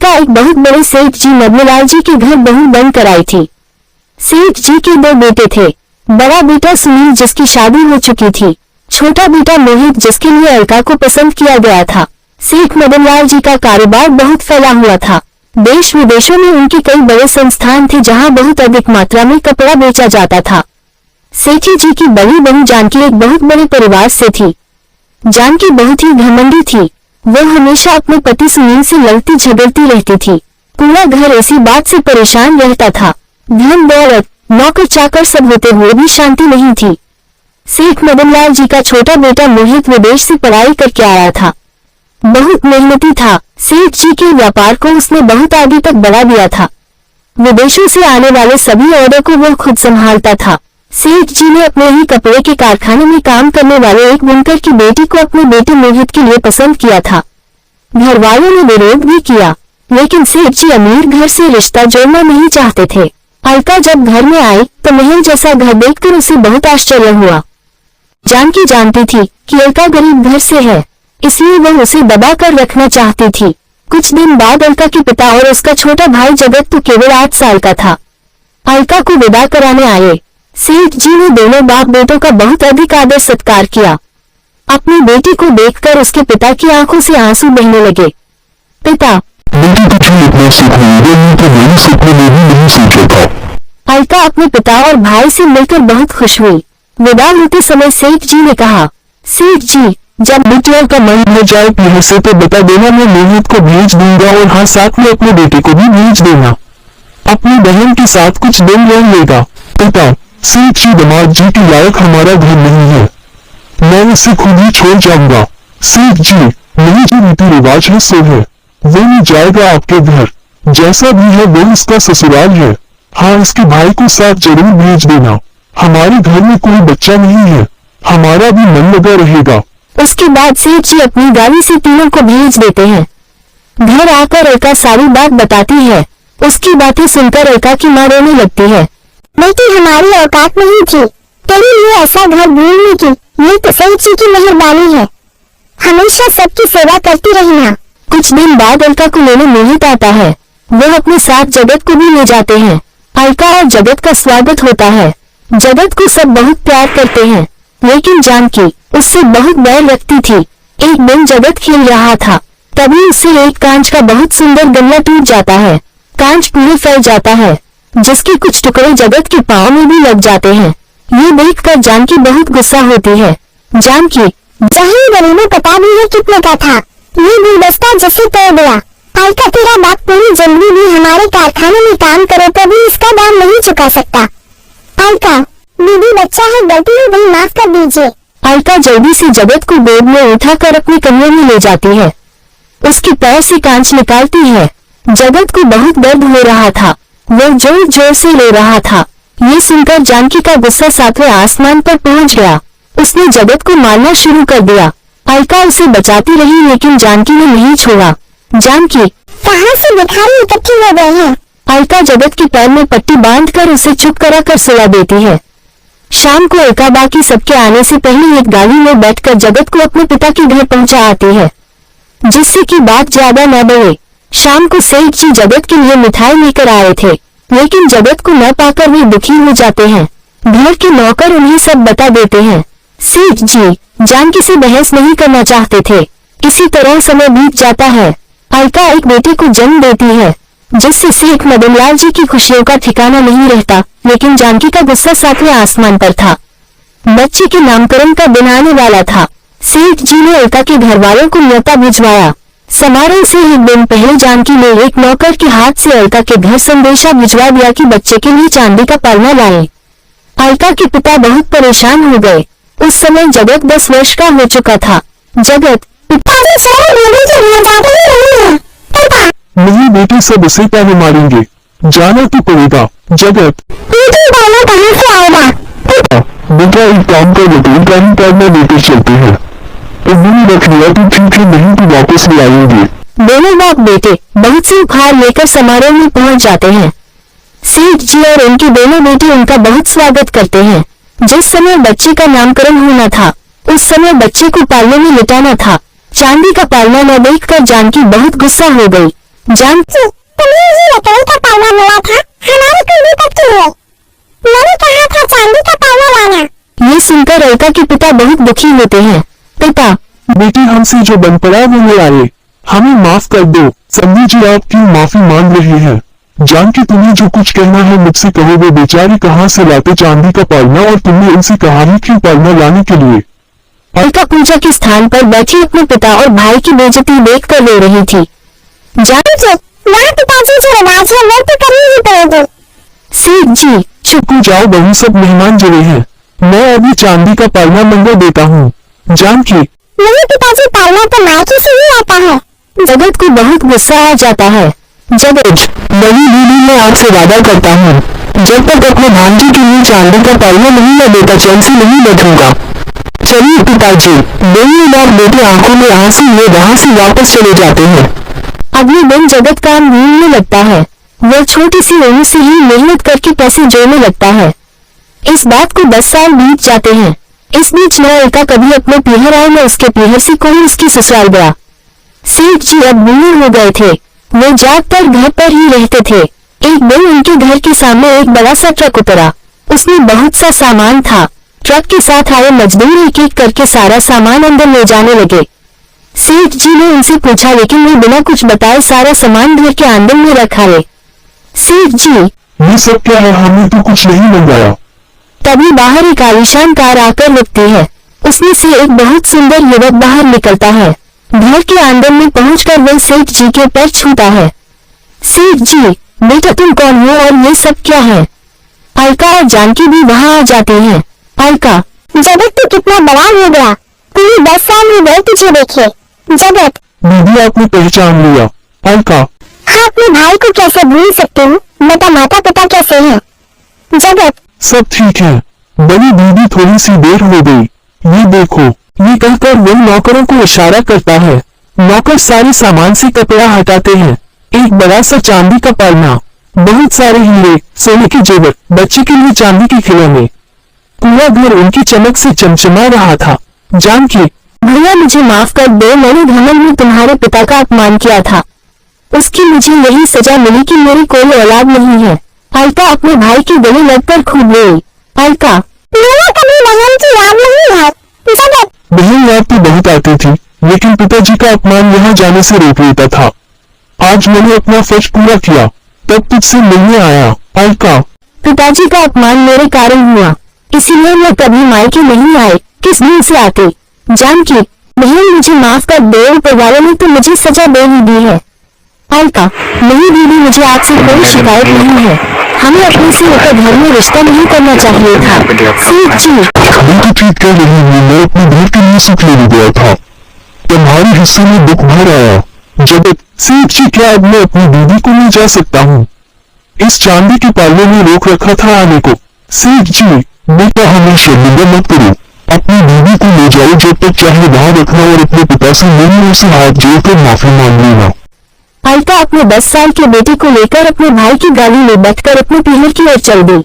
अलका एक बहुत बड़े सेठ जी मदनलाल जी के घर बहू बनकर आई थी। सेठ जी के 2 बेटे थे। बड़ा बेटा सुनील जिसकी शादी हो चुकी थी, छोटा बेटा मोहित जिसके लिए अलका को पसंद किया गया था। सेठ मदनलाल जी का कारोबार बहुत फैला हुआ था। देश विदेशों में उनके कई बड़े संस्थान थे जहां बहुत अधिक मात्रा में कपड़ा बेचा जाता था। सेठी जी की बड़ी बहू जानकी एक बहुत बड़े परिवार से थी। जानकी बहुत ही घमंडी थी। वो हमेशा अपने पति सुनील से लड़ती झगड़ती रहती थी। पूरा घर ऐसी बात से परेशान रहता था। धन दौलत नौकर चाकर सब होते हुए भी शांति नहीं थी। सेठ मदनलाल जी का छोटा बेटा मोहित विदेश से पढ़ाई करके आया था। बहुत मेहनती था। सेठ जी के व्यापार को उसने बहुत आगे तक बढ़ा दिया था। विदेशों से आने वाले सभी ऑर्डर को वो खुद संभालता था। सेठ जी ने अपने ही कपड़े के कारखाने में काम करने वाले एक बुनकर की बेटी को अपने बेटे मोहित के लिए पसंद किया था। घर वालों ने विरोध भी किया, लेकिन सेठ जी अमीर घर से रिश्ता जोड़ना नहीं चाहते थे। अलका जब घर में आई तो महल जैसा घर देखकर उसे बहुत आश्चर्य हुआ। जानकी जानती थी कि अलका गरीब घर से है, इसलिए वह उसे दबा कर रखना चाहती थी। कुछ दिन बाद अलका के पिता और उसका छोटा भाई जगत तो केवल 8 साल का था, अलका को विदा कराने आए। सेठ जी ने दोनों बाप बेटों का बहुत अधिक आदर सत्कार किया। अपनी बेटी को देखकर उसके पिता की आंखों से आंसू बहने लगे। पिता, बेटी कुछ इतना सुख मिलेगा तो मैंने सपने में भी नहीं सोचा था। अलका अपने पिता और भाई से मिलकर बहुत खुश हुई। विदा होते समय सेठ जी ने कहा, सेठ जी, जब बिटिया का मन हो जाए यहाँ से तो बता देना, मैं मोहित को भेज दूंगा और हाँ साथ में अपने बेटे को भी भेज देना। अपनी बहन के साथ कुछ दिन रह लेगा। पिता, सेठ जी दामाद जी के लायक हमारा घर नहीं है, मैं इसे खुद ही छोड़ जाऊंगा। सेठ जी, नहीं जो रीति रिवाज है सो है, वो नहीं जाएगा आपके घर, जैसा भी है वो इसका ससुराल है। हाँ इसके भाई को साथ जरूर भेज देना। हमारे घर में कोई बच्चा नहीं है, हमारा भी मन लगा रहेगा। उसके बाद सेठ जी अपनी गाड़ी से तीनों को भेज देते हैं। घर आकर अलका सारी बात बताती है। उसकी बातें सुनकर अलका की मां रोने लगती है। बेटी, हमारी औकात नहीं थी तेरे लिए ऐसा घर ढूंढने की, ये तो सेठ जी की मेहरबानी है। हमेशा सबकी सेवा करती रहना। कुछ दिन बाद अलका को लेने मोहित आता है। वो अपने साथ जगत को भी ले जाते हैं। अलका और जगत का स्वागत होता है। जगत को सब बहुत प्यार करते हैं, लेकिन जानकी उससे बहुत बैर रखती थी। एक दिन जगत खेल रहा था, तभी उससे एक कांच का बहुत सुंदर गमला टूट जाता है। कांच पूरे फैल जाता है, जिसके कुछ टुकड़े जगत के पाँव में भी लग जाते हैं। ये देखकर जानकी बहुत गुस्सा होती है। जानकी, जहाँ गरीबों पता भी है कितने का था, ये गुलदस्ता जैसे तोड़ दिया। अलका, तेरा बाप पूरी जिंदगी भी हमारे कारखाने में काम करे तो भी इसका दाम नहीं चुका सकता। अलका, दीदी बच्चा है, गलती हो गई, माफ कर दीजिए। अलका जल्दी से जगत को गोद में उठाकर अपने कमरे में ले जाती है। उसके पैर से कांच निकालती है। जगत को बहुत दर्द हो रहा था, वह जोर जोर से रो रहा था। ये सुनकर जानकी का गुस्सा 7वें आसमान पर पहुंच गया। उसने जगत को मारना शुरू कर दिया। अलका उसे बचाती रही, लेकिन जानकी ने नहीं छोड़ा। जानकी, कहाँ से भिखारी इकट्ठे हो गए हैं? अलका जगत के पैर में पट्टी बांधकर उसे चुप कराकर सुला देती है। शाम को अलका बाकी सबके आने से पहले एक गाड़ी में बैठकर जगत को अपने पिता के घर पहुंचा आती है, जिससे कि बात ज्यादा न बढ़े। शाम को सेठ जी जगत के लिए मिठाई लेकर आए थे, लेकिन जगत को न पाकर वे दुखी हो जाते हैं। घर के नौकर उन्हें सब बता देते हैं। सेठ जी जानकी से बहस नहीं करना चाहते थे। इसी तरह समय बीत जाता है। अलका एक बेटे को जन्म देती है, जिससे सेठ मदनलाल जी की खुशियों का ठिकाना नहीं रहता, लेकिन जानकी का गुस्सा 7वें आसमान पर था। बच्चे के नामकरण का दिन आने वाला था। सेठ जी ने अलका के घर वालों को न्योता भिजवाया। समारोह से एक दिन पहले जानकी ने एक नौकर के हाथ से अलका के घर संदेशा भिजवा दिया कि बच्चे के लिए चांदी का पालना लाएं। अलका के पिता बहुत परेशान हो गए। उस समय जगत 10 वर्ष का हो चुका था। जगत, नहीं बेटे, सब उसे पहले मारेंगे, जाना तो पड़ेगा। जगत, कहाँ से आएगा? बेटा एक काम कर लेते हैं, टाइम टाइम में लेकर चलते हैं। तो नहीं रख लिया तो ठीक है, नहीं तो वापस ले आएंगे। दोनों बाप बेटे बहुत सी उपहार लेकर समारोह में पहुंच जाते हैं। सेठ जी और उनके दोनों बेटे उनका बहुत स्वागत करते हैं। जिस समय बच्चे का नामकरण होना था, उस समय बच्चे को पालने में लिटाना था। चांदी का पालना न देखकर जानकी बहुत गुस्सा हो गई। जानकी, तुम्हें ये लकड़ी का पाला मिला था, हमारी कुंडी तक क्यों है? मैंने कहा था चांदी का पाला लाना। ये सुनकर अलका के पिता बहुत दुखी होते हैं। पिता, बेटी हमसे जो बन पड़ा वो ले आए, हमें माफ कर दो। समझी जी आप क्यों माफी मांग रहे हैं? जानकी तुम्हें जो कुछ कहना है मुझसे कहो। वो बेचारे कहाँ से लाते चांदी का पालना और तुमने उनसे कहा ही क्यों पालना लाने के लिए? अलका पूजा के स्थान पर बैठी अपने पिता और भाई की बेइज्जती देखकर रो रही थी। जानकी, यहाँ पिताजी जो रिवाज है वो तो करनी ही पड़ेगी। सेठ जी, चुप हो जाओ बहू, सब मेहमान जुड़े हैं। मैं अभी चांदी का पालना मंगवा देता हूँ। जानकी, नहीं पिताजी, पालना तो मायके से ही आता है। जगत को बहुत गुस्सा आ जाता है। जगत, बड़ी दीदी मैं आपसे वादा करता हूँ, जब तक अपने भांजी के लिए चांदी का पालना नहीं मैं देता चैन से नहीं बैठूंगा। चलिए पिताजी। दोनों बार बेटे आंखों में आंसू लिए वहाँ से वापस चले जाते हैं। अगले दिन जगत काम ढूंढने लगता है। वह छोटी सी उम्र से ही मेहनत करके पैसे जोड़ने लगता है। इस बात को 10 साल बीत जाते हैं। इस बीच न अलका कभी अपने पीहर आए, न उसके पीहर से कोई उसकी ससुराल गया। सेठ जी अब बूढ़े हो गए थे। वे जागकर घर पर ही रहते थे। एक दिन उनके घर के सामने एक बड़ा सा ट्रक उतरा। उसमें बहुत सा सामान था। ट्रक के साथ आए मजदूर एक एक करके सारा सामान अंदर ले जाने लगे। सेठ जी ने उनसे पूछा, लेकिन वे बिना कुछ बताए सारा सामान घर के आंगन में रखा है। सेठ जी, ये सब क्या है? हमने तो कुछ नहीं मंगाया। तभी बाहर एक आलीशान कार आकर रुकती है। उसमें से एक बहुत सुंदर युवक बाहर निकलता है। घर के आंगन में पहुंचकर वह सेठ जी के पैर छूता है। सेठ जी, बेटा तुम कौन हो और ये सब क्या है? अलका और जानकी भी वहां आ जाती हैं। अलका, जगत तू कितना बड़ा हो गया, पूरे 10 साल हो गए तुझे देखे। जगत, दीदी आपने पहचान लिया। अलका, हाँ अपने भाई को कैसे भूल सकती हूँ? बता माता पिता कैसे हैं? जगत, सब ठीक है। बड़ी दीदी थोड़ी सी देर हो गई। ये देखो। ये कहकर वो नौकरों को इशारा करता है। नौकर सारे सामान से कपड़ा हटाते हैं। एक बड़ा सा चांदी का पालना, बहुत सारे हीरे, सोने के जेवर, बच्चे के लिए चांदी के खिलौने। पूरा घर उनकी चमक से चमचमा रहा था। जानकी, भैया मुझे माफ कर दो, मैंने घमंड में तुम्हारे पिता का अपमान किया था। उसकी मुझे यही सजा मिली कि मेरी कोई औलाद नहीं है। अलका अपने भाई के गले लगकर खूब रोई। अलका, मेरा कभी बहन की याद नहीं है। जगत, बहन याद तो बहुत आती थी, लेकिन पिताजी का अपमान यहाँ जाने से रोक लेता था। आज मैंने अपना फर्ज पूरा किया, तब तुझसे मिलने आया। अलका, पिताजी का अपमान मेरे कारण हुआ, इसीलिए मैं कभी मायके नहीं आए, किस दिन से आते। जानकी, बहन मुझे माफ कर दो, ऊपर वाले ने तो मुझे सजा दे ही दी है। अलका, नहीं दीदी, मुझे आपसे कोई शिकायत नहीं है। हमें अपने से होकर घर में रिश्ता नहीं करना चाहिए था। सेठ जी, बिल्कुल ठीक कह रही हूँ। मैं अपने घर के लिए सुख लेने गया था, तुम्हारे हिस्से में दुख भर आया। जगत, सेठ जी क्या अब मैं अपनी दीदी को नहीं जा सकता हूँ? इस चांदी के पालने में रोक रखा था आने को। सेठ जी, बेटा हमें शर्मिंदा मत करो। अपनी दीदी को ले जाओ, जब तक चाहे वहाँ रखना और अपने पिता से मिलने से हाथ जोड़कर माफी मांग लेना। अलका अपने 10 साल के बेटे को लेकर अपने भाई की गाड़ी में बैठकर अपने पीहर की ओर चल गई।